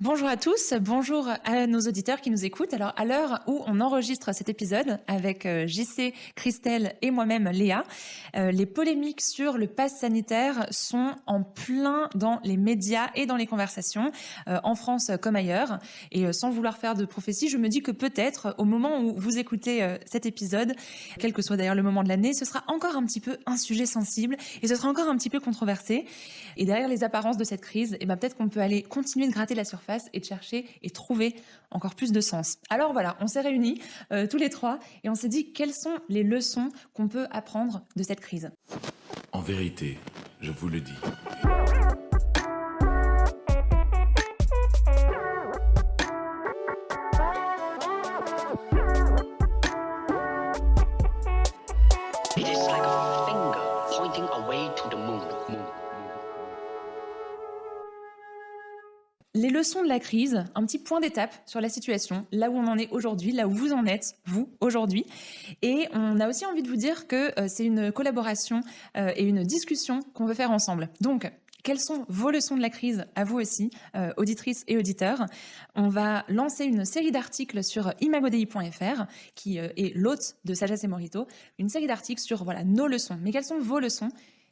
Bonjour à tous, bonjour à nos auditeurs qui nous écoutent. Alors, à l'heure où on enregistre cet épisode avec JC, Christelle et moi-même Léa, les polémiques sur le pass sanitaire sont en plein dans les médias et dans les conversations, en France comme ailleurs. Et sans vouloir faire de prophétie, je me dis que peut-être, au moment où vous écoutez cet épisode, quel que soit d'ailleurs le moment de l'année, ce sera encore un petit peu un sujet sensible et ce sera encore un petit peu controversé. Et derrière les apparences de cette crise, peut-être qu'on peut aller continuer de gratter la surface et de chercher et trouver encore plus de sens. Alors voilà, on s'est réunis tous les trois et on s'est dit quelles sont les leçons qu'on peut apprendre de cette crise. En vérité, je vous le dis. It is like a finger pointing away to the moon. Les leçons de la crise, un petit point d'étape sur la situation, là où on en est aujourd'hui, là où vous en êtes, vous, aujourd'hui. Et on a aussi envie de vous dire que c'est une collaboration et une discussion qu'on veut faire ensemble. Donc, quelles sont vos leçons de la crise à vous aussi, auditrices et auditeurs? On va lancer une série d'articles sur imagodei.fr, qui est l'hôte de Sagesse et Morito, une série d'articles sur nos leçons. Mais quelles sont vos leçons?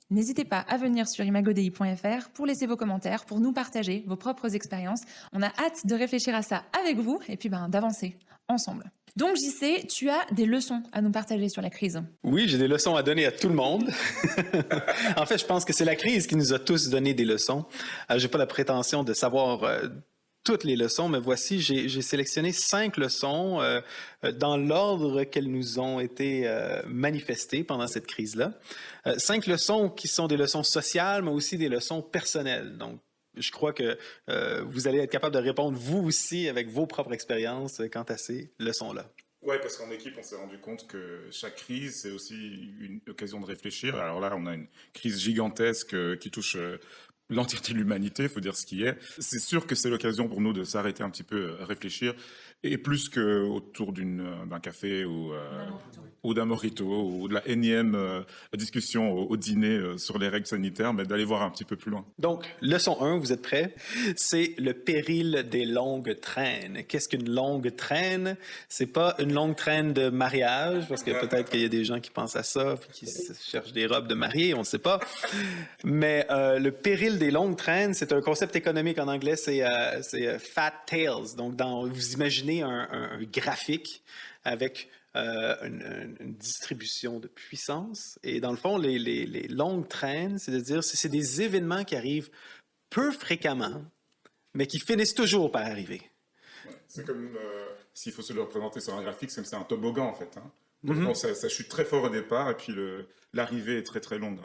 N'hésitez pas à venir sur imagodei.fr pour laisser vos commentaires, pour nous partager vos propres expériences. On a hâte de réfléchir à ça avec vous et puis d'avancer ensemble. Donc JC, tu as des leçons à nous partager sur la crise. Oui, j'ai des leçons à donner à tout le monde. En fait, je pense que c'est la crise qui nous a tous donné des leçons. J'ai pas la prétention de savoir toutes les leçons, mais voici, j'ai sélectionné 5 leçons dans l'ordre qu'elles nous ont été manifestées pendant cette crise-là. 5 leçons qui sont des leçons sociales, mais aussi des leçons personnelles. Donc, je crois que vous allez être capable de répondre, vous aussi, avec vos propres expériences quant à ces leçons-là. Ouais, parce qu'en équipe, on s'est rendu compte que chaque crise, c'est aussi une occasion de réfléchir. Alors là, on a une crise gigantesque qui touche l'entièreté de l'humanité, il faut dire ce qui est. C'est sûr que c'est l'occasion pour nous de s'arrêter un petit peu, réfléchir, et plus qu'autour d'un café ou d'un mojito, ou de la énième discussion au dîner sur les règles sanitaires, mais d'aller voir un petit peu plus loin. Donc, leçon 1, vous êtes prêts? C'est le péril des longues traînes. Qu'est-ce qu'une longue traîne? C'est pas une longue traîne de mariage, parce que peut-être qu'il y a des gens qui pensent à ça, puis qui cherchent des robes de mariée, on ne sait pas. Mais le péril des longues traînes, c'est un concept économique en anglais, c'est fat tails. Donc, vous imaginez un graphique avec une distribution de puissance. Et dans le fond, les longues traînes, c'est-à-dire c'est des événements qui arrivent peu fréquemment, mais qui finissent toujours par arriver. Ouais, c'est comme, s'il faut se le représenter sur un graphique, c'est un toboggan en fait. Hein. Donc, bon, ça chute très fort au départ, et puis l'arrivée est très très longue.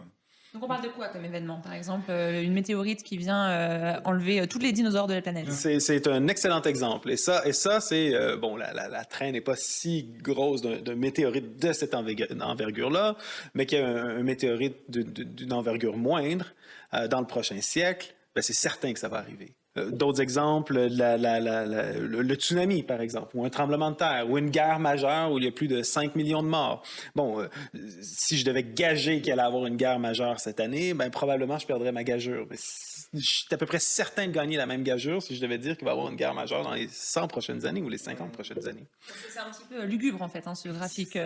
Donc on parle de quoi comme événement? Par exemple, une météorite qui vient enlever tous les dinosaures de la planète. C'est un excellent exemple. Et ça c'est, la traîne n'est pas si grosse d'un météorite de cette envergure-là, mais qu'il y a un météorite d'une envergure moindre dans le prochain siècle, c'est certain que ça va arriver. D'autres exemples, le tsunami, par exemple, ou un tremblement de terre, ou une guerre majeure où il y a plus de 5 millions de morts. Bon, si je devais gager qu'il allait y avoir une guerre majeure cette année, probablement je perdrais ma gageure. Mais je suis à peu près certain de gagner la même gageure si je devais dire qu'il va y avoir une guerre majeure dans les 100 prochaines années ou les 50 prochaines années. C'est un petit peu lugubre, en fait, ce graphique.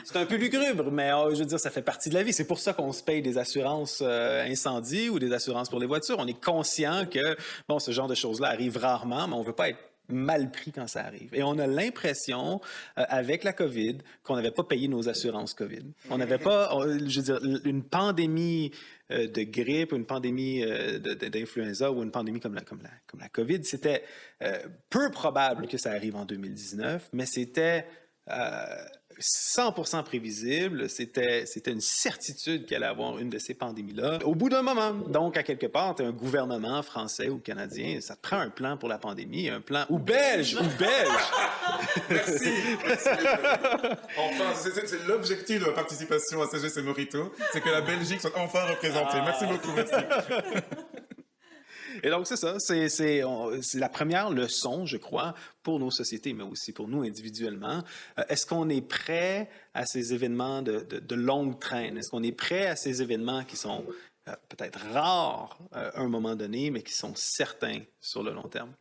C'est un peu lugubre, mais je veux dire, ça fait partie de la vie. C'est pour ça qu'on se paye des assurances incendie ou des assurances pour les voitures. On est conscient que, ce genre de choses-là arrive rarement, mais on ne veut pas être mal pris quand ça arrive. Et on a l'impression, avec la COVID, qu'on n'avait pas payé nos assurances COVID. On n'avait pas, une pandémie de grippe, une pandémie d'influenza ou une pandémie comme la COVID, c'était peu probable que ça arrive en 2019, mais c'était 100% prévisible, c'était une certitude qu'il allait avoir une de ces pandémies-là. Au bout d'un moment, donc à quelque part, tu as un gouvernement français ou canadien, ça te prend un plan pour la pandémie, un plan ou belge. Merci. Enfin, c'est l'objectif de ma participation à Sagesse et Morito, c'est que la Belgique soit enfin représentée. Merci beaucoup, merci. Et donc, c'est ça. C'est la première leçon, je crois, pour nos sociétés, mais aussi pour nous individuellement. Est-ce qu'on est prêt à ces événements de longue traîne? Est-ce qu'on est prêt à ces événements qui sont peut-être rares à un moment donné, mais qui sont certains sur le long terme.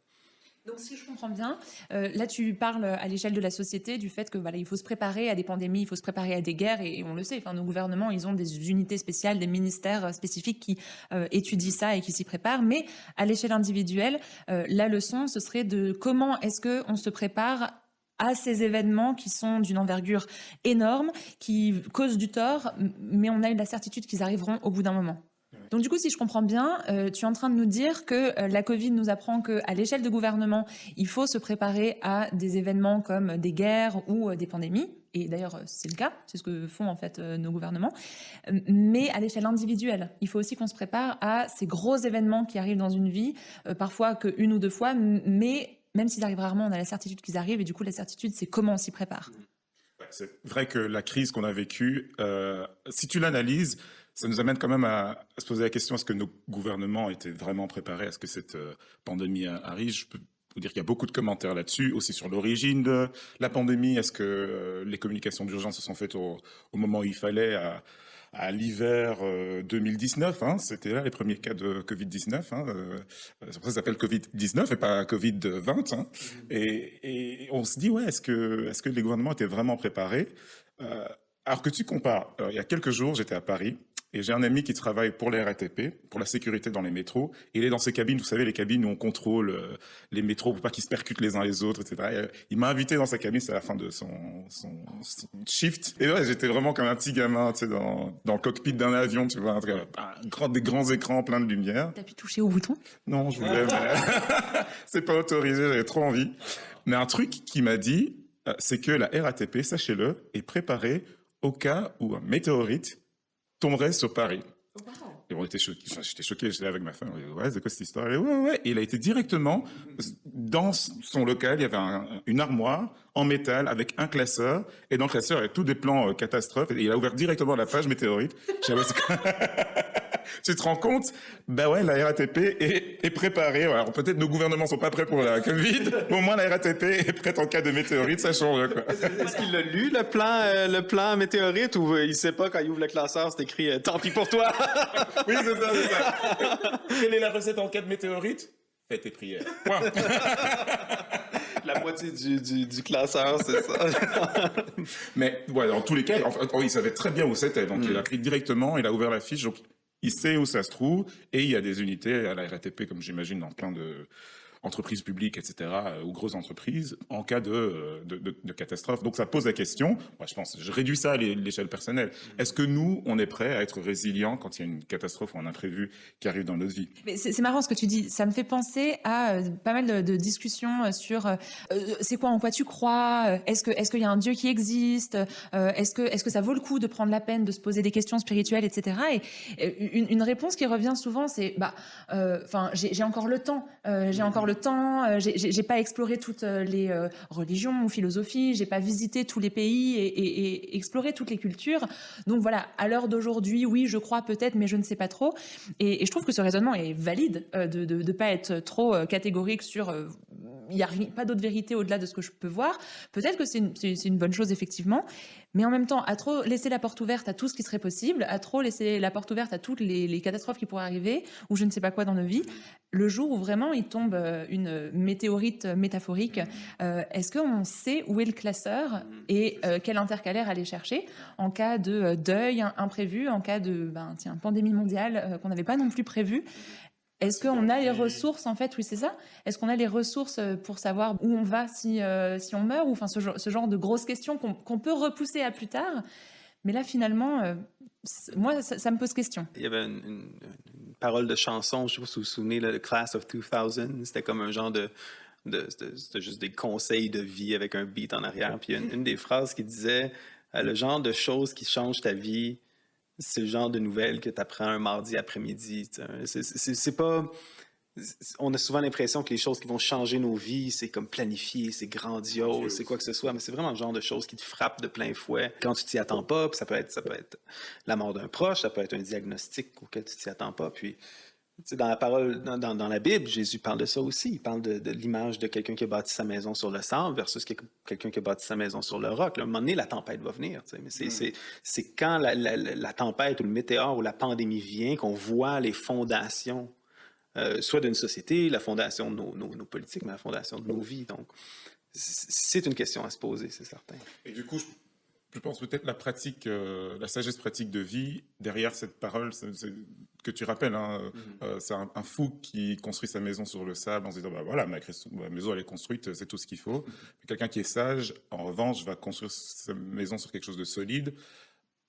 Donc, si je comprends bien, là, tu parles à l'échelle de la société du fait que voilà, il faut se préparer à des pandémies, il faut se préparer à des guerres, et on le sait. Enfin, nos gouvernements, ils ont des unités spéciales, des ministères spécifiques qui étudient ça et qui s'y préparent. Mais à l'échelle individuelle, la leçon, ce serait de comment est-ce que on se prépare à ces événements qui sont d'une envergure énorme, qui causent du tort, mais on a eu la certitude qu'ils arriveront au bout d'un moment. Donc du coup, si je comprends bien, tu es en train de nous dire que la Covid nous apprend qu'à l'échelle de gouvernement, il faut se préparer à des événements comme des guerres ou des pandémies. Et d'ailleurs, c'est le cas, c'est ce que font en fait nos gouvernements. Mais à l'échelle individuelle, il faut aussi qu'on se prépare à ces gros événements qui arrivent dans une vie, parfois qu'une ou deux fois, mais même s'ils arrivent rarement, on a la certitude qu'ils arrivent. Et du coup, la certitude, c'est comment on s'y prépare. C'est vrai que la crise qu'on a vécue, si tu l'analyses, ça nous amène quand même à se poser la question, est-ce que nos gouvernements étaient vraiment préparés à ce que cette pandémie arrive? Je peux vous dire qu'il y a beaucoup de commentaires là-dessus, aussi sur l'origine de la pandémie. Est-ce que les communications d'urgence se sont faites au moment où il fallait, à l'hiver 2019, hein, c'était là les premiers cas de Covid-19. Hein, c'est pour ça que ça s'appelle Covid-19 et pas Covid-20. Hein. Et on se dit, ouais, est-ce que les gouvernements étaient vraiment préparés? Alors que tu compares, il y a quelques jours, j'étais à Paris, et j'ai un ami qui travaille pour la RATP, pour la sécurité dans les métros. Et il est dans ces cabines, vous savez, les cabines où on contrôle les métros pour pas qu'ils se percutent les uns les autres, etc. Et il m'a invité dans sa cabine, c'est à la fin de son shift. Et ouais, j'étais vraiment comme un petit gamin, tu sais, dans le cockpit d'un avion, tu vois, des grands écrans pleins de lumière. T'as pu toucher au bouton? Non, je voulais, mais c'est pas autorisé, j'avais trop envie. Mais un truc qu'il m'a dit, c'est que la RATP, sachez-le, est préparée au cas où un météorite tomberait sur Paris. Et on était choqués. Enfin, j'étais choqué, j'étais là avec ma femme. On dit, ouais, c'est quoi cette histoire? Et ouais. Et il a été directement dans son local. Il y avait une armoire en métal avec un classeur. Et dans le classeur, il y avait tous des plans catastrophes. Et il a ouvert directement la page météorite. Tu te rends compte? Ben ouais, la RATP est préparée. Alors peut-être nos gouvernements sont pas prêts pour la Covid, mais au moins la RATP est prête en cas de météorite, ça change, quoi. Est-ce qu'il a lu le plan météorite ou il sait pas quand il ouvre le classeur, c'est écrit tant pis pour toi? Oui, c'est ça. Quelle est la recette en cas de météorite? Fais tes prières. Point. La moitié du classeur, c'est ça. Mais ouais, dans tous les cas, il savait très bien où c'était. Donc il a pris directement, il a ouvert la fiche. Donc il sait où ça se trouve, et il y a des unités à la RATP, comme j'imagine, dans plein de entreprises publiques, etc., ou grosses entreprises, en cas de catastrophe. Donc ça pose la question, moi, je réduis ça à l'échelle personnelle. Est-ce que nous, on est prêts à être résilients quand il y a une catastrophe ou un imprévu qui arrive dans notre vie? Mais c'est marrant ce que tu dis. Ça me fait penser à pas mal de discussions sur c'est quoi, en quoi tu crois, est-ce qu'il y a un Dieu qui existe, est-ce que ça vaut le coup de prendre la peine de se poser des questions spirituelles, etc. Et une réponse qui revient souvent, c'est j'ai encore le temps, j'ai pas exploré toutes les religions ou philosophies, j'ai pas visité tous les pays et exploré toutes les cultures. Donc voilà, à l'heure d'aujourd'hui, oui, je crois peut-être, mais je ne sais pas trop. Et je trouve que ce raisonnement est valide, de pas être trop catégorique sur il n'y a pas d'autre vérité au-delà de ce que je peux voir. Peut-être que c'est une bonne chose, effectivement. Mais en même temps, à trop laisser la porte ouverte à tout ce qui serait possible, à trop laisser la porte ouverte à toutes les catastrophes qui pourraient arriver, ou je ne sais pas quoi dans nos vies, le jour où vraiment il tombe une météorite métaphorique, est-ce qu'on sait où est le classeur et quel intercalaire aller chercher en cas de deuil imprévu, en cas de pandémie mondiale qu'on n'avait pas non plus prévue? Est-ce qu'on a les ressources, en fait? Oui, c'est ça. Est-ce qu'on a les ressources pour savoir où on va si on meurt? Ou enfin, ce genre de grosses questions qu'on peut repousser à plus tard. Mais là, finalement, moi, ça me pose question. Il y avait une parole de chanson, je ne sais pas si vous vous souvenez, le Class of 2000. C'était comme un genre c'était juste des conseils de vie avec un beat en arrière. Puis il y a une des phrases qui disait le genre de choses qui changent ta vie, c'est le genre de nouvelles que tu apprends un mardi après-midi. C'est pas... On a souvent l'impression que les choses qui vont changer nos vies, c'est comme planifié, c'est grandiose, c'est quoi que ce soit, mais c'est vraiment le genre de choses qui te frappent de plein fouet quand tu t'y attends pas. Puis ça peut être la mort d'un proche, ça peut être un diagnostic auquel tu t'y attends pas. Puis C'est dans la parole, dans la Bible, Jésus parle de ça aussi. Il parle de l'image de quelqu'un qui a bâti sa maison sur le sable versus quelqu'un qui a bâti sa maison sur le roc. Là, à un moment donné, la tempête va venir. Mais c'est quand la tempête ou le météore ou la pandémie vient qu'on voit les fondations, soit d'une société, la fondation de nos politiques, mais la fondation de nos vies. Donc, c'est une question à se poser, c'est certain. Et du coup, je pense peut-être la pratique, la sagesse pratique de vie derrière cette parole, que tu rappelles, hein, c'est un fou qui construit sa maison sur le sable en se disant bah voilà, ma maison elle est construite, c'est tout ce qu'il faut. Mais quelqu'un qui est sage, en revanche, va construire sa maison sur quelque chose de solide.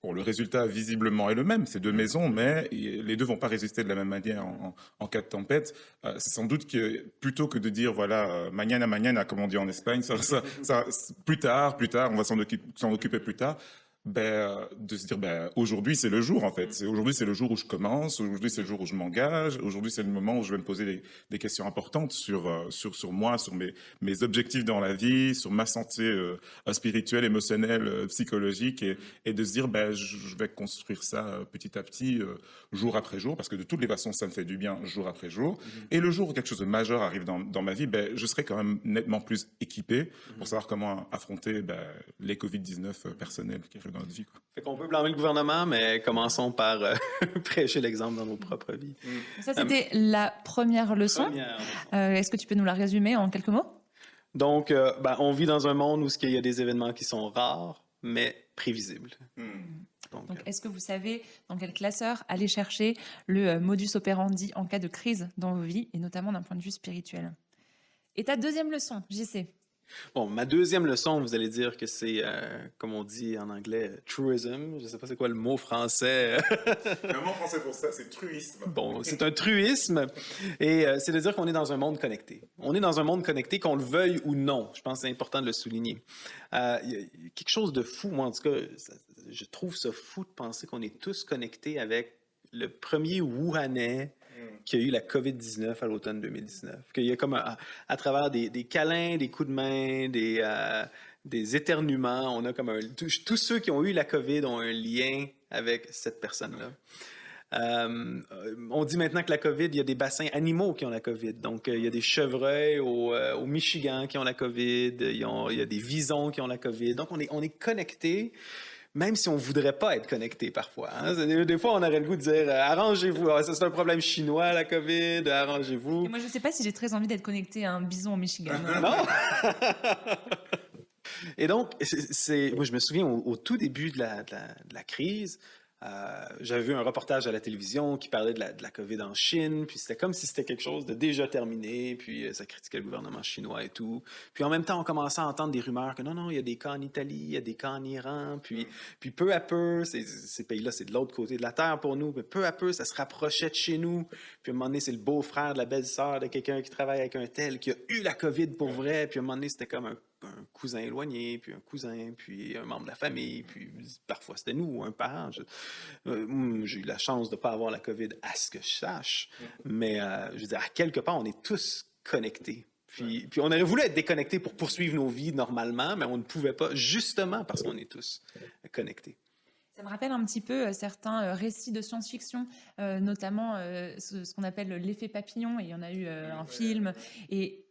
Bon, le résultat visiblement est le même, c'est deux maisons, mais les deux vont pas résister de la même manière en cas de tempête. C'est sans doute que plutôt que de dire voilà mañana, comme on dit en Espagne, plus tard, on va s'en occuper plus tard. De se dire aujourd'hui c'est le jour en fait. Aujourd'hui c'est le jour où je commence. Aujourd'hui c'est le jour où je m'engage. Aujourd'hui c'est le moment où je vais me poser des questions importantes sur moi, sur mes objectifs dans la vie, sur ma santé spirituelle, émotionnelle, psychologique et de se dire je vais construire ça petit à petit, jour après jour, parce que de toutes les façons ça me fait du bien jour après jour. Et le jour où quelque chose de majeur arrive dans ma vie, je serai quand même nettement plus équipé pour savoir comment affronter les Covid-19 personnels qui arrivent dans notre vie, quoi. Fait qu'on peut blâmer le gouvernement, mais commençons par prêcher l'exemple dans nos propres vies. Ça, c'était la première leçon. Est-ce que tu peux nous la résumer en quelques mots? Donc, on vit dans un monde où il y a des événements qui sont rares, mais prévisibles. Donc, est-ce que vous savez dans quel classeur aller chercher le modus operandi en cas de crise dans vos vies, et notamment d'un point de vue spirituel? Et ta deuxième leçon, JC? Bon, ma deuxième leçon, vous allez dire que c'est, comme on dit en anglais, truism. Je ne sais pas c'est quoi le mot français. Le mot français pour ça, c'est truisme. Bon, c'est un truisme. Et c'est de dire qu'on est dans un monde connecté. On est dans un monde connecté, qu'on le veuille ou non. Je pense que c'est important de le souligner. Il y a quelque chose de fou, moi en tout cas, je trouve ça fou de penser qu'on est tous connectés avec le premier Wuhanais qui a eu la COVID-19 à l'automne 2019. Qu'il y a comme à travers des câlins, des coups de main, des éternuements, on a comme tous ceux qui ont eu la COVID ont un lien avec cette personne-là. On dit maintenant que la COVID, il y a des bassins animaux qui ont la COVID. Donc, il y a des chevreuils au Michigan qui ont la COVID, il y a des visons qui ont la COVID. Donc, on est connectés. Même si on ne voudrait pas être connecté parfois. Hein? Des fois, on aurait le goût de dire arrangez-vous. Ça, c'est un problème chinois, la COVID, arrangez-vous. Et moi, je ne sais pas si j'ai très envie d'être connecté à un bison au Michigan. Non! Et donc, moi, je me souviens au tout début de la crise, j'avais vu un reportage à la télévision qui parlait de la COVID en Chine, puis c'était comme si c'était quelque chose de déjà terminé, puis ça critiquait le gouvernement chinois et tout. Puis en même temps, on commençait à entendre des rumeurs que non, il y a des cas en Italie, il y a des cas en Iran, puis peu à peu, ces pays-là, c'est de l'autre côté de la Terre pour nous, mais peu à peu, ça se rapprochait de chez nous. Puis à un moment donné, c'est le beau-frère de la belle-sœur de quelqu'un qui travaille avec un tel qui a eu la COVID pour vrai, puis à un moment donné, c'était comme un cousin éloigné, puis un cousin, puis un membre de la famille, puis parfois c'était nous, un parent. J'ai eu la chance de ne pas avoir la COVID à ce que je sache, mais je veux dire, à quelque part, on est tous connectés. Puis on aurait voulu être déconnectés pour poursuivre nos vies normalement, mais on ne pouvait pas, justement parce qu'on est tous connectés. Ça me rappelle un petit peu certains récits de science-fiction, notamment ce qu'on appelle l'effet papillon, et il y en a eu un film, et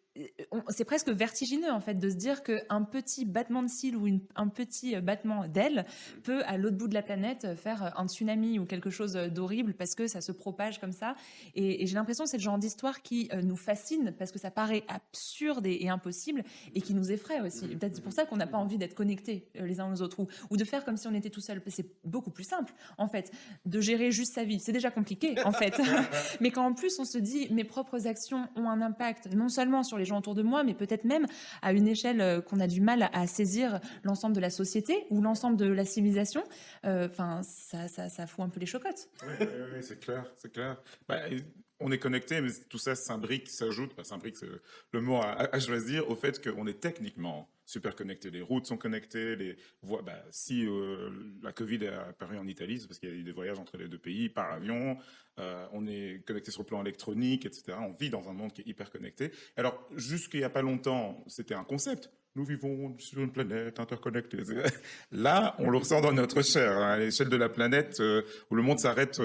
c'est presque vertigineux en fait de se dire qu'un petit battement de cils ou un petit battement d'aile peut à l'autre bout de la planète faire un tsunami ou quelque chose d'horrible parce que ça se propage comme ça, et j'ai l'impression que c'est le genre d'histoire qui nous fascine parce que ça paraît absurde et impossible et qui nous effraie aussi, et peut-être c'est pour ça qu'on n'a pas envie d'être connectés les uns aux autres ou de faire comme si on était tout seul. C'est beaucoup plus simple en fait de gérer juste sa vie, c'est déjà compliqué en fait mais quand en plus on se dit mes propres actions ont un impact non seulement sur les gens autour de moi, mais peut-être même à une échelle qu'on a du mal à saisir, l'ensemble de la société ou l'ensemble de la civilisation, ça fout un peu les chocottes. Oui, c'est clair, c'est clair. On est connecté, mais tout ça s'imbrique, s'ajoute, s'imbrique, c'est le mot à choisir, au fait qu'on est techniquement super connecté. Les routes sont connectées, les voies. Si la Covid a apparu en Italie, c'est parce qu'il y a eu des voyages entre les deux pays par avion. On est connecté sur le plan électronique, etc. On vit dans un monde qui est hyper connecté. Alors, jusqu'il n'y a pas longtemps, c'était un concept. nous vivons sur une planète interconnectée. Là, on le ressent dans notre chair, hein, à l'échelle de la planète, où le monde s'arrête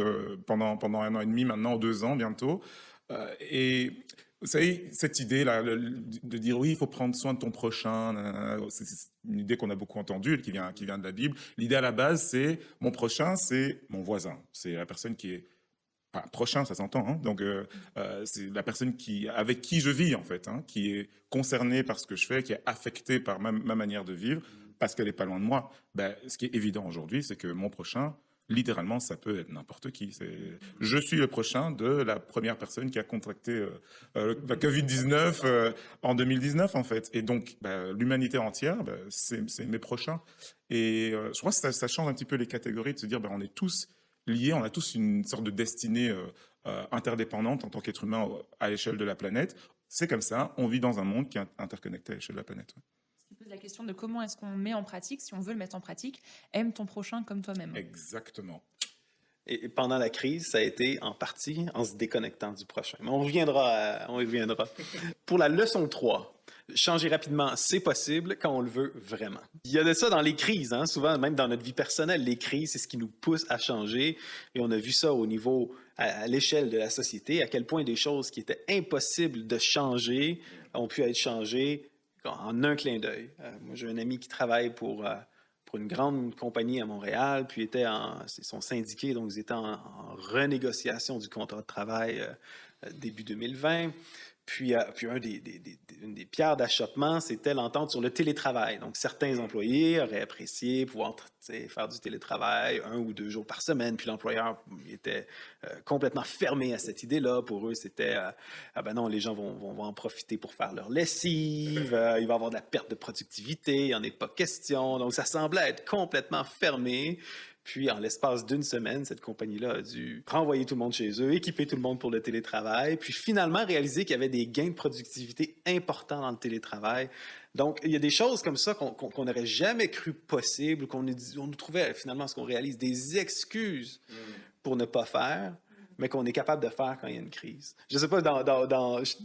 pendant 1 an et demi, maintenant 2 ans bientôt. Et vous savez, cette idée-là, de dire oui, il faut prendre soin de ton prochain, c'est une idée qu'on a beaucoup entendue, qui vient de la Bible. L'idée à la base, c'est mon prochain, c'est mon voisin. C'est la personne qui est enfin, prochain, ça s'entend. Hein, donc, c'est la personne avec qui je vis, en fait, hein, qui est concernée par ce que je fais, qui est affectée par ma manière de vivre, parce qu'elle n'est pas loin de moi. Ben, ce qui est évident aujourd'hui, c'est que mon prochain, littéralement, ça peut être n'importe qui. Je suis le prochain de la première personne qui a contracté la Covid-19 en 2019, en fait. Et donc, l'humanité entière, c'est mes prochains. Et je crois que ça change un petit peu les catégories, de se dire, on est tous liés, on a tous une sorte de destinée interdépendante en tant qu'être humain à l'échelle de la planète. C'est comme ça, on vit dans un monde qui est interconnecté à l'échelle de la planète. Ce qui pose la question de comment est-ce qu'on met en pratique, si on veut le mettre en pratique, aime ton prochain comme toi-même. Exactement. Et pendant la crise, ça a été en partie en se déconnectant du prochain. Mais on y reviendra. Pour la leçon 3, changer rapidement, c'est possible quand on le veut vraiment. Il y a de ça dans les crises, hein? Souvent, même dans notre vie personnelle, les crises, c'est ce qui nous pousse à changer. Et on a vu ça au niveau, à l'échelle de la société, à quel point des choses qui étaient impossibles de changer ont pu être changées en un clin d'œil. Moi, j'ai un ami qui travaille pour une grande compagnie à Montréal, puis ils sont syndiqués, donc ils étaient en renégociation du contrat de travail début 2020. Puis une des pierres d'achoppement, c'était l'entente sur le télétravail. Donc, certains employés auraient apprécié pouvoir faire du télétravail 1 ou 2 jours par semaine. Puis l'employeur était complètement fermé à cette idée-là. Pour eux, c'était non, les gens vont en profiter pour faire leur lessive. Il va y avoir de la perte de productivité. Il n'y en est pas question. Donc, ça semblait être complètement fermé. Puis, en l'espace d'1 semaine, cette compagnie-là a dû renvoyer tout le monde chez eux, équiper tout le monde pour le télétravail, puis finalement réaliser qu'il y avait des gains de productivité importants dans le télétravail. Donc, il y a des choses comme ça qu'on n'aurait jamais cru possible, on nous trouvait finalement, ce qu'on réalise, des excuses pour ne pas faire, mais qu'on est capable de faire quand il y a une crise. Je ne sais pas,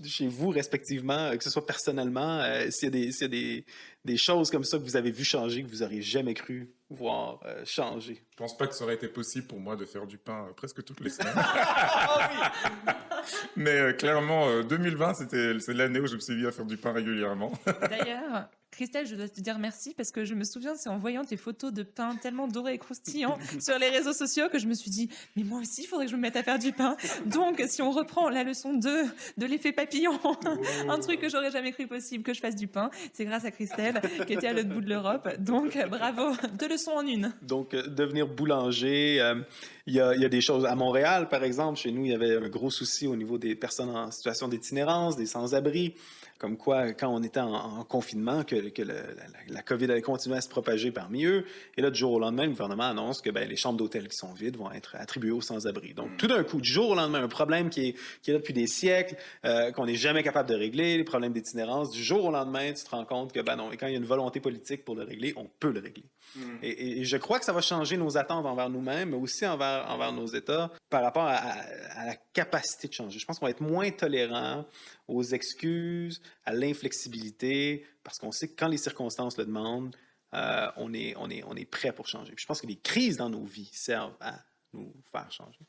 chez vous, respectivement, que ce soit personnellement, s'il y a des choses comme ça que vous avez vu changer, que vous n'auriez jamais cru voir changer. Je pense pas que ça aurait été possible pour moi de faire du pain presque toutes les semaines. Mais clairement, 2020, c'est l'année où je me suis mis à faire du pain régulièrement. D'ailleurs, Christelle, je dois te dire merci parce que je me souviens, c'est en voyant tes photos de pain tellement doré et croustillant sur les réseaux sociaux que je me suis dit, mais moi aussi, il faudrait que je me mette à faire du pain. Donc, si on reprend la leçon 2 de l'effet papillon, un truc que j'aurais jamais cru possible, que je fasse du pain, c'est grâce à Christelle qui était à l'autre bout de l'Europe. Donc, bravo, 2 leçons en une. Donc, devenir boulanger, il y a des choses. À Montréal, par exemple, chez nous, il y avait un gros souci au niveau des personnes en situation d'itinérance, des sans-abri. Comme quoi, quand on était en confinement, que la COVID allait continuer à se propager parmi eux. Et là, du jour au lendemain, le gouvernement annonce que les chambres d'hôtel qui sont vides vont être attribuées aux sans-abri. Donc, tout d'un coup, du jour au lendemain, un problème qui est là depuis des siècles, qu'on n'est jamais capable de régler, les problèmes d'itinérance, du jour au lendemain, tu te rends compte que, non, et quand il y a une volonté politique pour le régler, on peut le régler. Et je crois que ça va changer nos attentes envers nous-mêmes, mais aussi envers nos États par rapport à la capacité de changer. Je pense qu'on va être moins tolérant aux excuses, à l'inflexibilité, parce qu'on sait que quand les circonstances le demandent, on est prêt pour changer. Puis je pense que les crises dans nos vies servent à nous faire changer.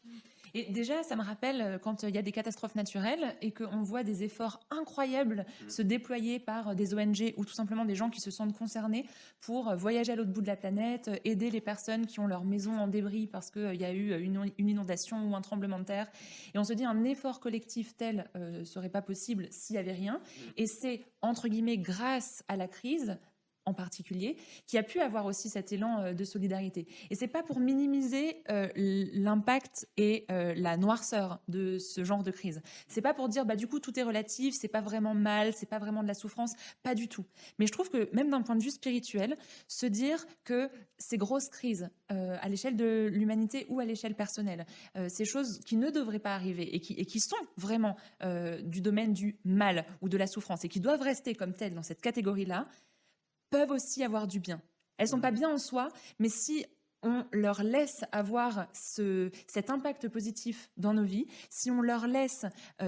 Et déjà, ça me rappelle quand il y a des catastrophes naturelles et qu'on voit des efforts incroyables se déployer par des ONG ou tout simplement des gens qui se sentent concernés pour voyager à l'autre bout de la planète, aider les personnes qui ont leur maison en débris parce qu'il y a eu une inondation ou un tremblement de terre. Et on se dit un effort collectif tel serait pas possible s'il n'y avait rien. Et c'est, entre guillemets, grâce à la crise en particulier, qui a pu avoir aussi cet élan de solidarité. Et c'est pas pour minimiser l'impact et la noirceur de ce genre de crise. C'est pas pour dire du coup tout est relatif, c'est pas vraiment mal, c'est pas vraiment de la souffrance, pas du tout. Mais je trouve que même d'un point de vue spirituel, se dire que ces grosses crises à l'échelle de l'humanité ou à l'échelle personnelle, ces choses qui ne devraient pas arriver et qui sont vraiment du domaine du mal ou de la souffrance et qui doivent rester comme telles dans cette catégorie-là, peuvent aussi avoir du bien. Elles sont pas bien en soi, mais si on leur laisse avoir cet impact positif dans nos vies, si on leur laisse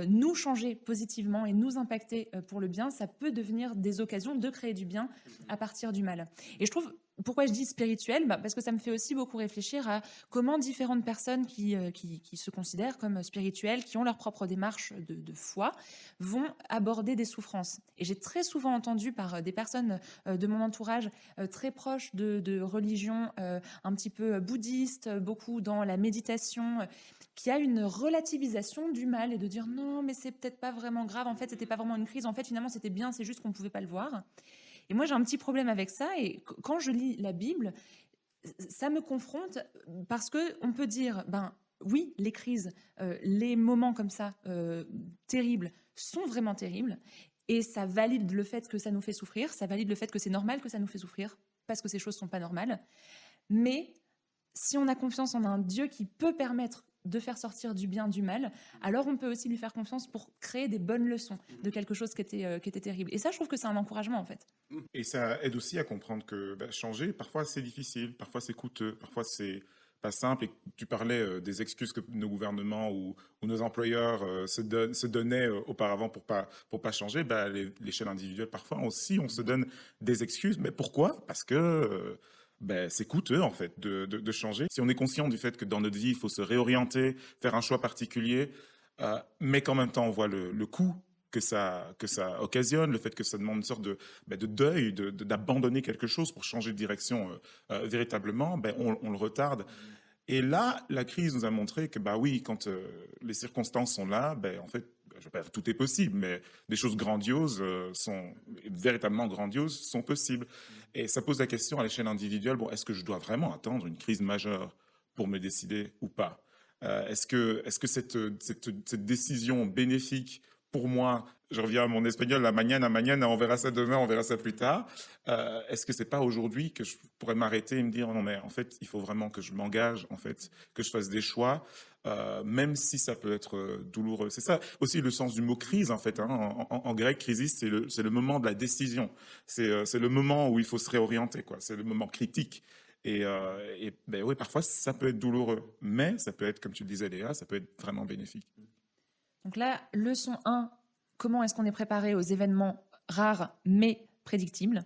nous changer positivement et nous impacter pour le bien, ça peut devenir des occasions de créer du bien à partir du mal. Et je trouve, pourquoi je dis spirituel, parce que ça me fait aussi beaucoup réfléchir à comment différentes personnes qui se considèrent comme spirituelles, qui ont leur propre démarche de foi, vont aborder des souffrances. Et j'ai très souvent entendu par des personnes de mon entourage très proches de religions un petit peu bouddhistes, beaucoup dans la méditation, qui a une relativisation du mal et de dire non, mais c'est peut-être pas vraiment grave, en fait, c'était pas vraiment une crise, en fait, finalement, c'était bien, c'est juste qu'on pouvait pas le voir. Et moi, j'ai un petit problème avec ça. Et quand je lis la Bible, ça me confronte parce que on peut dire, ben oui, les crises, les moments comme ça terribles sont vraiment terribles. Et ça valide le fait que ça nous fait souffrir. Ça valide le fait que c'est normal que ça nous fait souffrir parce que ces choses sont pas normales. Mais si on a confiance en un Dieu qui peut permettre de faire sortir du bien du mal, alors on peut aussi lui faire confiance pour créer des bonnes leçons de quelque chose qui était terrible. Et ça, je trouve que c'est un encouragement, en fait. Et ça aide aussi à comprendre que changer, parfois c'est difficile, parfois c'est coûteux, parfois c'est pas simple. Et tu parlais des excuses que nos gouvernements ou nos employeurs se donnaient auparavant pour pas changer. À l'échelle individuelle, parfois aussi, on se donne des excuses. Mais pourquoi? Parce que c'est coûteux en fait de changer. Si on est conscient du fait que dans notre vie, il faut se réorienter, faire un choix particulier, mais qu'en même temps, on voit le coût que ça occasionne, le fait que ça demande une sorte de deuil, d'abandonner quelque chose pour changer de direction véritablement, on le retarde. Et là, la crise nous a montré que oui, quand les circonstances sont là, en fait, je veux pas dire tout est possible, mais des choses grandioses véritablement grandioses sont possibles. Et ça pose la question à l'échelle individuelle, est-ce que je dois vraiment attendre une crise majeure pour me décider ou pas? Est-ce que cette décision bénéfique pour moi, je reviens à mon espagnol, la mañana, on verra ça demain, on verra ça plus tard. Est-ce que c'est pas aujourd'hui que je pourrais m'arrêter et me dire non mais en fait il faut vraiment que je m'engage, en fait, que je fasse des choix, même si ça peut être douloureux. C'est ça aussi le sens du mot crise en fait. En grec, crisis, c'est le moment de la décision. C'est le moment où il faut se réorienter, quoi. C'est le moment critique. Et oui, parfois ça peut être douloureux, mais ça peut être, comme tu le disais Léa, ça peut être vraiment bénéfique. Donc là, leçon 1, comment est-ce qu'on est préparé aux événements rares mais prédictibles?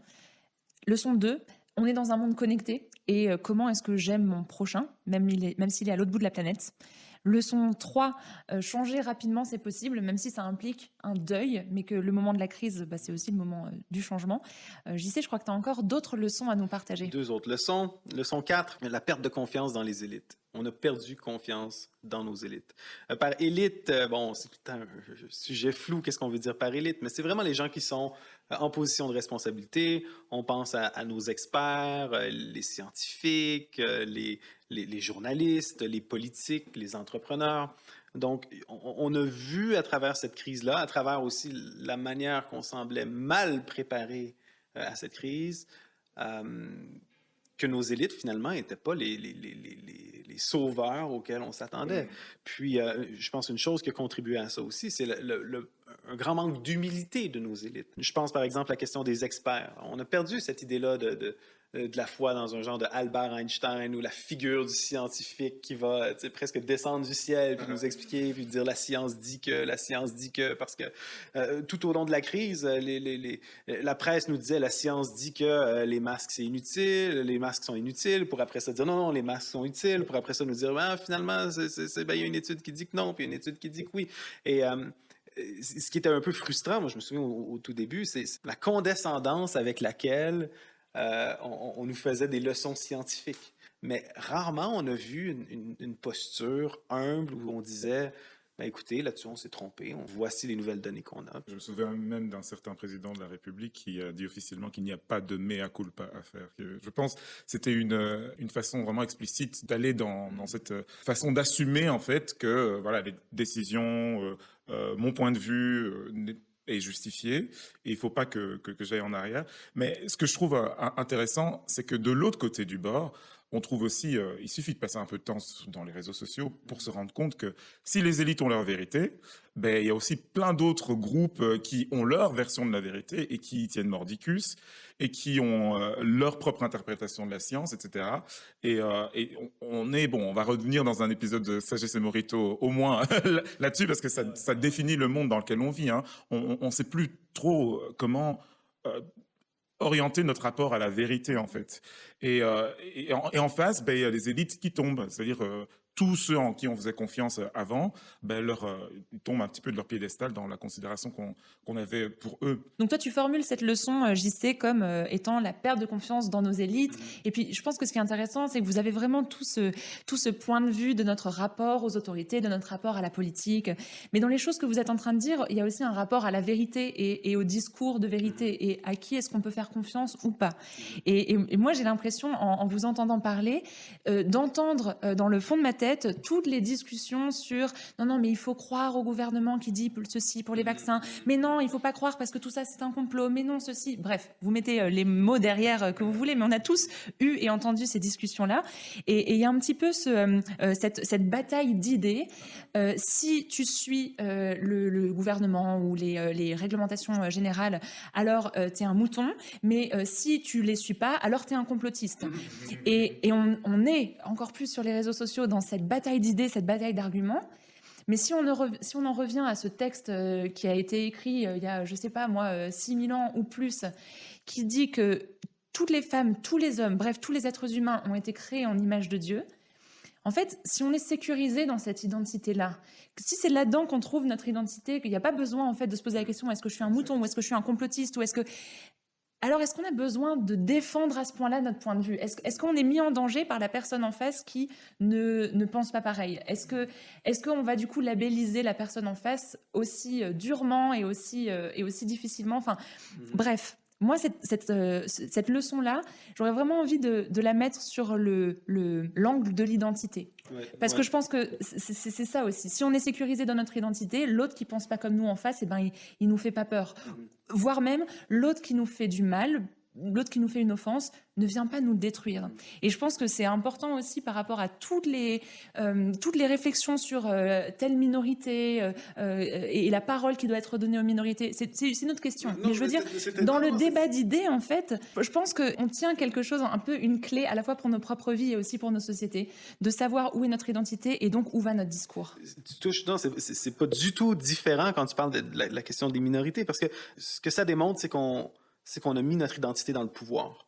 Leçon 2, on est dans un monde connecté et comment est-ce que j'aime mon prochain, même s'il est à l'autre bout de la planète? Leçon 3, changer rapidement, c'est possible, même si ça implique un deuil, mais que le moment de la crise, c'est aussi le moment du changement. JC, je crois que tu as encore d'autres leçons à nous partager. 2 autres leçons. Leçon 4, la perte de confiance dans les élites. On a perdu confiance dans nos élites. Par élite, c'est tout le temps un sujet flou, qu'est-ce qu'on veut dire par élite, mais c'est vraiment les gens qui sont en position de responsabilité. On pense à nos experts, les scientifiques, les journalistes, les politiques, les entrepreneurs. Donc, on a vu à travers cette crise-là, à travers aussi la manière qu'on semblait mal préparé à cette crise, que nos élites, finalement, n'étaient pas les sauveurs auxquels on s'attendait. Puis, je pense une chose qui a contribué à ça aussi, c'est un grand manque d'humilité de nos élites. Je pense, par exemple, à la question des experts. On a perdu cette idée-là de la foi dans un genre de Albert Einstein ou la figure du scientifique qui va presque descendre du ciel puis nous expliquer, puis dire la science dit que, parce que tout au long de la crise, la presse nous disait la science dit que les masques c'est inutile, les masques sont inutiles, pour après ça dire non, les masques sont utiles, pour après ça nous dire finalement, il y a une étude qui dit que non, puis une étude qui dit que oui. Et ce qui était un peu frustrant, moi je me souviens au tout début, c'est la condescendance avec laquelle on nous faisait des leçons scientifiques. Mais rarement on a vu une posture humble où on disait écoutez, là-dessus on s'est trompé, voici les nouvelles données qu'on a. Je me souviens même d'un certain président de la République qui a dit officiellement qu'il n'y a pas de mea culpa à faire. Je pense que c'était une façon vraiment explicite d'aller dans cette façon d'assumer en fait que les décisions, mon point de vue est justifié et il ne faut pas que j'aille en arrière. Mais ce que je trouve intéressant, c'est que de l'autre côté du bord, on trouve aussi, il suffit de passer un peu de temps dans les réseaux sociaux pour se rendre compte que si les élites ont leur vérité, ben, il y a aussi plein d'autres groupes qui ont leur version de la vérité et qui y tiennent mordicus et qui ont leur propre interprétation de la science, etc. Et on va revenir dans un épisode de Sagesse et Morito au moins là-dessus parce que ça définit le monde dans lequel on vit. Hein. On ne sait plus trop comment orienter notre rapport à la vérité, en fait. Et en face, ben, il y a les élites qui tombent, c'est-à-dire tous ceux en qui on faisait confiance avant, ben, ils tombent un petit peu de leur piédestal dans la considération qu'on avait pour eux. Donc toi, tu formules cette leçon, JC, comme étant la perte de confiance dans nos élites. Et puis, je pense que ce qui est intéressant, c'est que vous avez vraiment tout ce point de vue de notre rapport aux autorités, de notre rapport à la politique. Mais dans les choses que vous êtes en train de dire, il y a aussi un rapport à la vérité et au discours de vérité et à qui est-ce qu'on peut faire confiance ou pas. Et moi, j'ai l'impression, en vous entendant parler, d'entendre dans le fond de ma tête toutes les discussions sur non, mais il faut croire au gouvernement qui dit ceci pour les vaccins, mais non, il ne faut pas croire parce que tout ça c'est un complot, mais non, ceci. Bref, vous mettez les mots derrière que vous voulez, mais on a tous eu et entendu ces discussions-là. Et il y a un petit peu cette bataille d'idées. Si tu suis le gouvernement ou les réglementations générales, alors tu es un mouton, mais si tu les suis pas, alors tu es un complotiste. Et on est encore plus sur les réseaux sociaux dans cette bataille d'idées, cette bataille d'arguments. Mais si on en revient à ce texte qui a été écrit il y a, je sais pas moi, 6000 ans ou plus, qui dit que toutes les femmes, tous les hommes, bref, tous les êtres humains ont été créés en image de Dieu, en fait, si on est sécurisé dans cette identité-là, si c'est là-dedans qu'on trouve notre identité, qu'il n'y a pas besoin en fait de se poser la question est-ce que je suis un mouton ou est-ce que je suis un complotiste ou est-ce que... Alors, est-ce qu'on a besoin de défendre à ce point-là notre point de vue? Est-ce qu'on est mis en danger par la personne en face qui ne pense pas pareil? Est-ce qu'on va du coup labelliser la personne en face aussi durement et aussi difficilement? Enfin, bref. Moi, cette leçon-là, j'aurais vraiment envie de la mettre sur l'angle de l'identité. Parce que je pense que c'est ça aussi. Si on est sécurisé dans notre identité, l'autre qui pense pas comme nous en face, eh ben, il nous fait pas peur. Voire même, l'autre qui nous fait du mal, l'autre qui nous fait une offense, ne vient pas nous détruire. Et je pense que c'est important aussi par rapport à toutes les réflexions sur telle minorité et la parole qui doit être donnée aux minorités. C'est une autre question. Mais je veux dire, dans le débat d'idées, en fait, je pense qu'on tient quelque chose, un peu une clé à la fois pour nos propres vies et aussi pour nos sociétés, de savoir où est notre identité et donc où va notre discours. Tu touches, non, c'est pas du tout différent quand tu parles de la question des minorités, parce que ce que ça démontre, c'est qu'on a mis notre identité dans le pouvoir.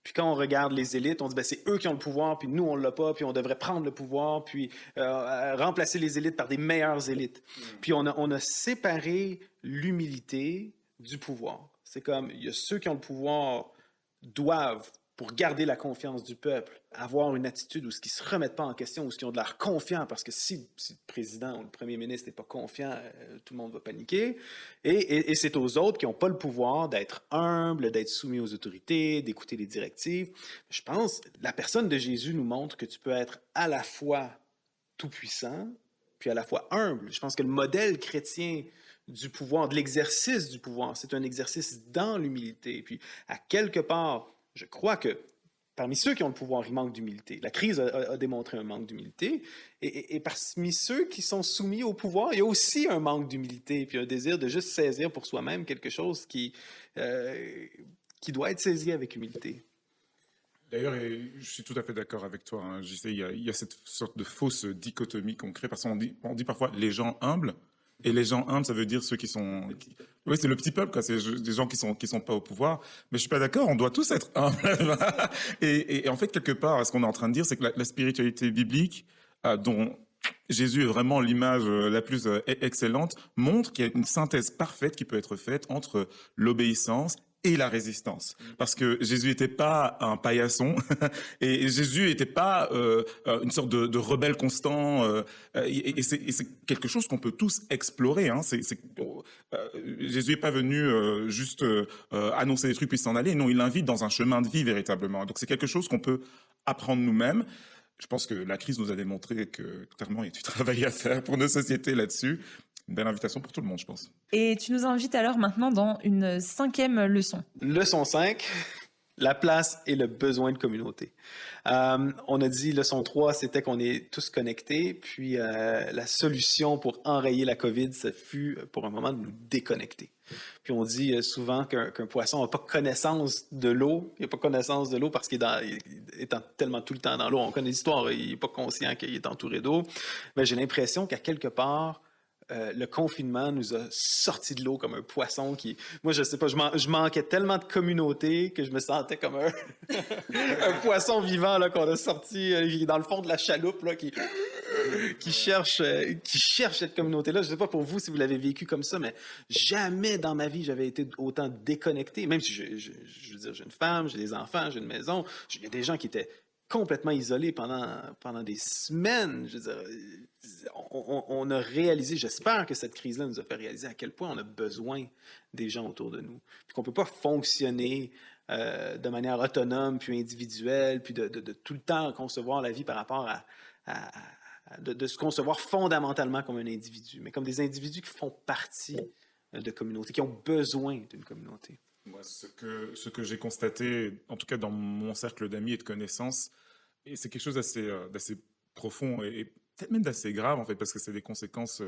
Puis quand on regarde les élites, on dit ben, c'est eux qui ont le pouvoir, puis nous on l'a pas, puis on devrait prendre le pouvoir, puis remplacer les élites par des meilleures élites. Puis on a séparé l'humilité du pouvoir. C'est comme, il y a ceux qui ont le pouvoir doivent, pour garder la confiance du peuple, avoir une attitude où ils ne se remettent pas en question, où ils ont de l'air confiants, parce que si le président ou le premier ministre n'est pas confiant, tout le monde va paniquer. Et c'est aux autres qui n'ont pas le pouvoir d'être humbles, d'être soumis aux autorités, d'écouter les directives. Je pense que la personne de Jésus nous montre que tu peux être à la fois tout-puissant, puis à la fois humble. Je pense que le modèle chrétien du pouvoir, de l'exercice du pouvoir, c'est un exercice dans l'humilité. Puis à quelque part, je crois que parmi ceux qui ont le pouvoir, il manque d'humilité. La crise a démontré un manque d'humilité. Et parmi ceux qui sont soumis au pouvoir, il y a aussi un manque d'humilité, puis un désir de juste saisir pour soi-même quelque chose qui doit être saisi avec humilité. D'ailleurs, je suis tout à fait d'accord avec toi. Hein. Je sais, il y a cette sorte de fausse dichotomie qu'on crée, parce qu'on dit parfois les gens humbles. Et les gens humbles, ça veut dire ceux qui sont... Oui, c'est le petit peuple, quoi. C'est des gens qui sont pas au pouvoir. Mais je suis pas d'accord, on doit tous être humbles. et en fait, quelque part, ce qu'on est en train de dire, c'est que la spiritualité biblique, dont Jésus est vraiment l'image la plus excellente, montre qu'il y a une synthèse parfaite qui peut être faite entre l'obéissance et la résistance. Parce que Jésus n'était pas un paillasson et Jésus n'était pas une sorte de rebelle constant. Et c'est quelque chose qu'on peut tous explorer. Hein. Jésus n'est pas venu juste annoncer des trucs puis s'en aller. Non, il invite dans un chemin de vie véritablement. Donc c'est quelque chose qu'on peut apprendre nous-mêmes. Je pense que la crise nous a démontré que clairement il y a du travail à faire pour nos sociétés là-dessus. Une belle invitation pour tout le monde, je pense. Et tu nous invites alors maintenant dans une 5e leçon. Leçon 5, La place et le besoin de communauté. On a dit, leçon 3, c'était qu'on est tous connectés. Puis la solution pour enrayer la COVID, ça fut pour un moment de nous déconnecter. Puis on dit souvent qu'un poisson n'a pas connaissance de l'eau. Il n'a pas connaissance de l'eau parce qu'il est tellement tout le temps dans l'eau. On connaît l'histoire, il n'est pas conscient qu'il est entouré d'eau. Mais j'ai l'impression qu'à quelque part, le confinement nous a sorti de l'eau comme un poisson qui... Moi, je sais pas, je manquais tellement de communauté que je me sentais comme un poisson vivant là, qu'on a sorti dans le fond de la chaloupe là, qui cherche cette communauté-là. Je sais pas pour vous si vous l'avez vécu comme ça, mais jamais dans ma vie j'avais été autant déconnecté. Même si je veux dire, j'ai une femme, j'ai des enfants, j'ai une maison, il y a des gens qui étaient complètement isolés pendant des semaines. Je veux dire, on a réalisé, j'espère que cette crise-là nous a fait réaliser à quel point on a besoin des gens autour de nous. Puis qu'on ne peut pas fonctionner de manière autonome, puis individuelle, puis de tout le temps concevoir la vie par rapport de se concevoir fondamentalement comme un individu, mais comme des individus qui font partie de communautés, qui ont besoin d'une communauté. Moi, ce que j'ai constaté, en tout cas dans mon cercle d'amis et de connaissances, et c'est quelque chose d'assez profond et peut-être même d'assez grave, en fait, parce que c'est des conséquences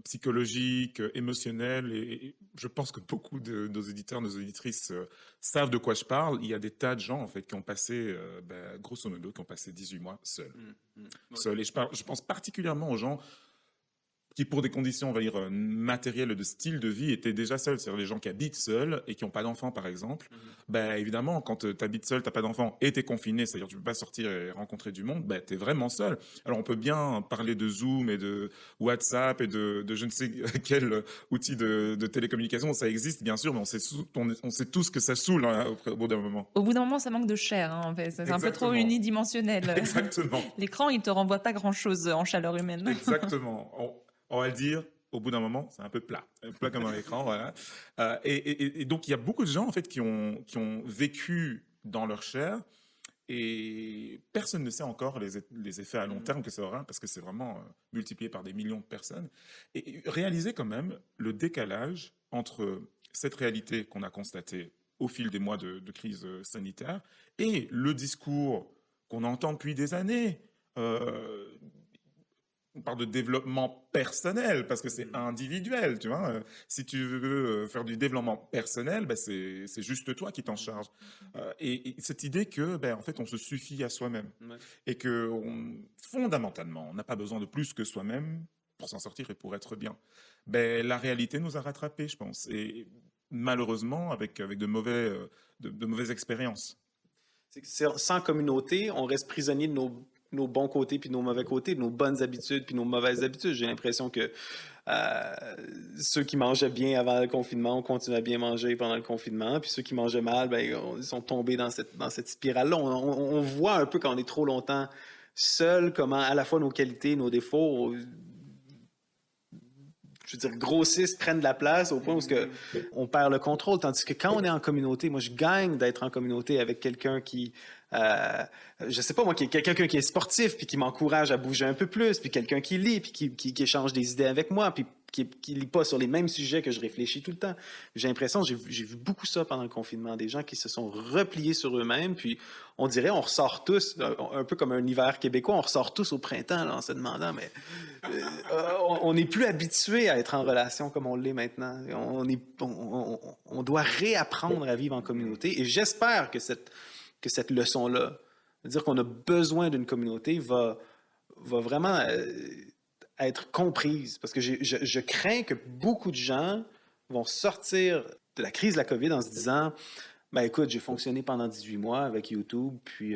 psychologiques, émotionnelles, et je pense que beaucoup de nos éditeurs, nos auditrices savent de quoi je parle. Il y a des tas de gens, en fait, qui ont passé, grosso modo, qui ont passé 18 mois seuls. Seuls. Et je pense particulièrement aux gens qui, pour des conditions, on va dire, matérielles et de style de vie, étaient déjà seuls. C'est-à-dire les gens qui habitent seuls et qui n'ont pas d'enfants, par exemple. Ben, évidemment, quand tu habites seul, tu n'as pas d'enfants et tu es confiné, c'est-à-dire tu ne peux pas sortir et rencontrer du monde, ben, tu es vraiment seul. Alors, on peut bien parler de Zoom et de WhatsApp et de je ne sais quel outil de télécommunication. Ça existe, bien sûr, mais on sait tous que ça saoule hein, au bout d'un moment. Au bout d'un moment, ça manque de chair, hein, en fait. C'est un peu trop unidimensionnel. Exactement. L'écran, il ne te renvoie pas grand-chose en chaleur humaine. Exactement. On va le dire, au bout d'un moment, c'est un peu plat comme un écran, voilà. Et donc, il y a beaucoup de gens, en fait, qui ont vécu dans leur chair, et personne ne sait encore les effets à long terme que ça aura, parce que c'est vraiment multiplié par des millions de personnes. Et réaliser quand même le décalage entre cette réalité qu'on a constatée au fil des mois de crise sanitaire et le discours qu'on entend depuis des années. On parle de développement personnel parce que c'est individuel, tu vois. Si tu veux faire du développement personnel, ben c'est juste toi qui t'en charge. Et cette idée que, ben, en fait, on se suffit à soi-même et que fondamentalement, on n'a pas besoin de plus que soi-même pour s'en sortir et pour être bien. Ben, la réalité nous a rattrapés, je pense, et malheureusement avec de mauvaises expériences. Sans communauté, on reste prisonnier de nos bons côtés puis nos mauvais côtés, de nos bonnes habitudes puis nos mauvaises habitudes. J'ai l'impression que ceux qui mangeaient bien avant le confinement ont continué à bien manger pendant le confinement, puis ceux qui mangeaient mal, ben, ils sont tombés dans cette spirale-là. On voit un peu quand on est trop longtemps seul, comment à la fois nos qualités, nos défauts, je veux dire, grossissent, prennent de la place au point où on perd le contrôle. Tandis que quand on est en communauté, moi, je gagne d'être en communauté avec quelqu'un qui, je sais pas moi, quelqu'un qui est sportif, puis qui m'encourage à bouger un peu plus, puis quelqu'un qui lit, puis qui échange des idées avec moi, puis qui lit pas sur les mêmes sujets que je réfléchis tout le temps. J'ai l'impression, j'ai vu beaucoup ça pendant le confinement, des gens qui se sont repliés sur eux-mêmes, puis on dirait, on ressort tous, un peu comme un hiver québécois, on ressort tous au printemps là, en se demandant, mais on n'est plus habitué à être en relation comme on l'est maintenant. On doit réapprendre à vivre en communauté, et j'espère que cette leçon-là, dire qu'on a besoin d'une communauté, va vraiment être comprise. Parce que je crains que beaucoup de gens vont sortir de la crise de la COVID en se disant, ben écoute, j'ai fonctionné pendant 18 mois avec YouTube, puis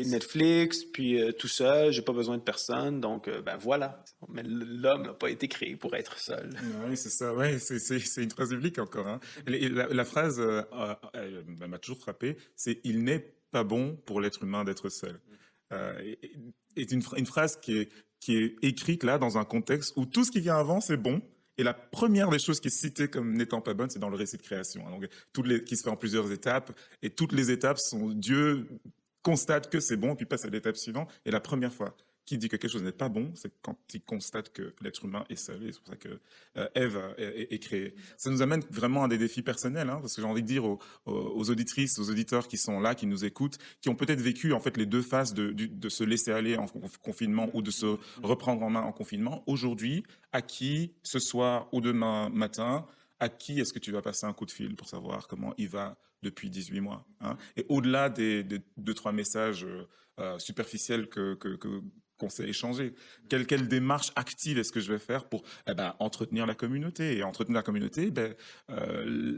Netflix, puis tout seul, j'ai pas besoin de personne, donc ben voilà. Mais l'homme n'a pas été créé pour être seul. Oui, c'est ça, ouais, c'est une phrase biblique encore. Hein. Et la phrase elle m'a toujours frappé, c'est « Il n'est pas bon pour l'être humain d'être seul ». Et une phrase qui est écrite là dans un contexte où tout ce qui vient avant, c'est bon. Et la première des choses qui est citée comme n'étant pas bonne, c'est dans le récit de création. Hein. Donc, qui se fait en plusieurs étapes. Et toutes les étapes sont Dieu constate que c'est bon, puis passe à l'étape suivante. Et la première fois qui dit que quelque chose n'est pas bon, c'est quand il constate que l'être humain est seul. Et c'est pour ça que Ève est créée. Ça nous amène vraiment à des défis personnels, hein, parce que j'ai envie de dire aux auditrices, aux auditeurs qui sont là, qui nous écoutent, qui ont peut-être vécu en fait les deux phases de se laisser aller en confinement ou de se reprendre en main en confinement. Aujourd'hui, à qui, ce soir ou demain matin, à qui est-ce que tu vas passer un coup de fil pour savoir comment il va depuis 18 mois, hein? Et au-delà des 2-3 messages superficiels qu'on s'est échangés, quelle démarche active est-ce que je vais faire pour entretenir la communauté? Et entretenir la communauté,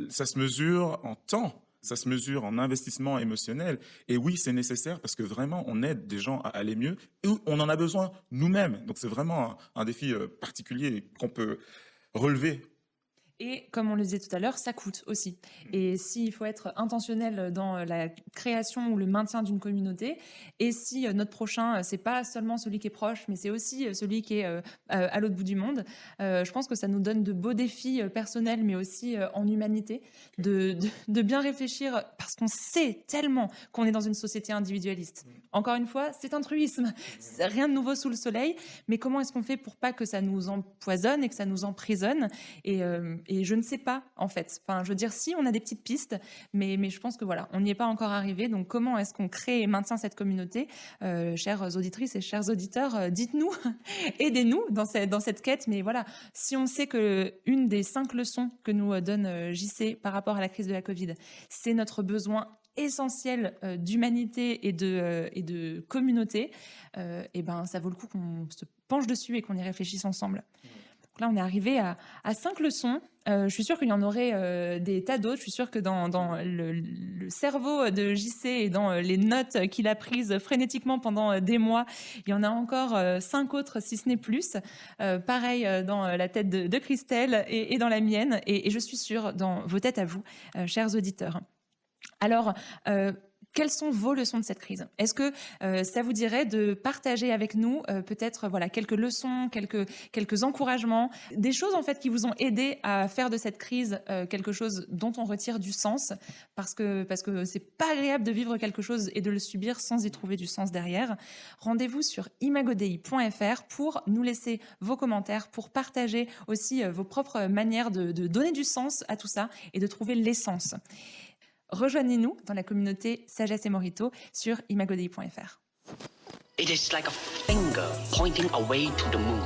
ça se mesure en temps. Ça se mesure en investissement émotionnel. Et oui, c'est nécessaire parce que vraiment, on aide des gens à aller mieux et on en a besoin nous-mêmes. Donc, c'est vraiment un défi particulier qu'on peut relever. Et comme on le disait tout à l'heure, ça coûte aussi. Et s'il faut être intentionnel dans la création ou le maintien d'une communauté, et si notre prochain, c'est pas seulement celui qui est proche, mais c'est aussi celui qui est à l'autre bout du monde, je pense que ça nous donne de beaux défis personnels, mais aussi en humanité, de bien réfléchir, parce qu'on sait tellement qu'on est dans une société individualiste. Encore une fois, c'est un truisme, rien de nouveau sous le soleil, mais comment est-ce qu'on fait pour pas que ça nous empoisonne et que ça nous emprisonne et je ne sais pas, en fait. Enfin, je veux dire, si, on a des petites pistes, mais je pense que voilà, on n'y est pas encore arrivé. Donc, comment est-ce qu'on crée et maintient cette communauté? Chères auditrices et chers auditeurs, dites-nous, aidez-nous dans cette quête. Mais voilà, si on sait que une des 5 leçons que nous donne JC par rapport à la crise de la Covid, c'est notre besoin essentiel d'humanité et de communauté, et ben, ça vaut le coup qu'on se penche dessus et qu'on y réfléchisse ensemble. Donc là, on est arrivé à 5 leçons. Je suis sûre qu'il y en aurait des tas d'autres. Je suis sûre que dans le cerveau de JC et dans les notes qu'il a prises frénétiquement pendant des mois, il y en a encore 5 autres, si ce n'est plus. Pareil dans la tête de Christelle et dans la mienne. Et je suis sûre dans vos têtes à vous, chers auditeurs. Alors, quelles sont vos leçons de cette crise? Est-ce que ça vous dirait de partager avec nous peut-être voilà, quelques leçons, quelques encouragements, des choses en fait qui vous ont aidé à faire de cette crise quelque chose dont on retire du sens, parce que c'est pas agréable de vivre quelque chose et de le subir sans y trouver du sens derrière. Rendez-vous sur imagodei.fr pour nous laisser vos commentaires, pour partager aussi vos propres manières de donner du sens à tout ça et de trouver l'essence. Rejoignez-nous dans la communauté Sagesse et Morito sur imagodei.fr. It is like a finger pointing away to the moon.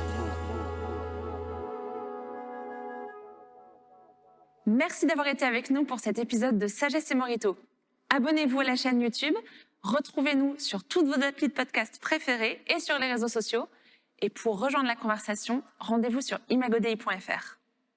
Merci d'avoir été avec nous pour cet épisode de Sagesse et Morito. Abonnez-vous à la chaîne YouTube, retrouvez-nous sur toutes vos applis de podcast préférés et sur les réseaux sociaux. Et pour rejoindre la conversation, rendez-vous sur imagodei.fr.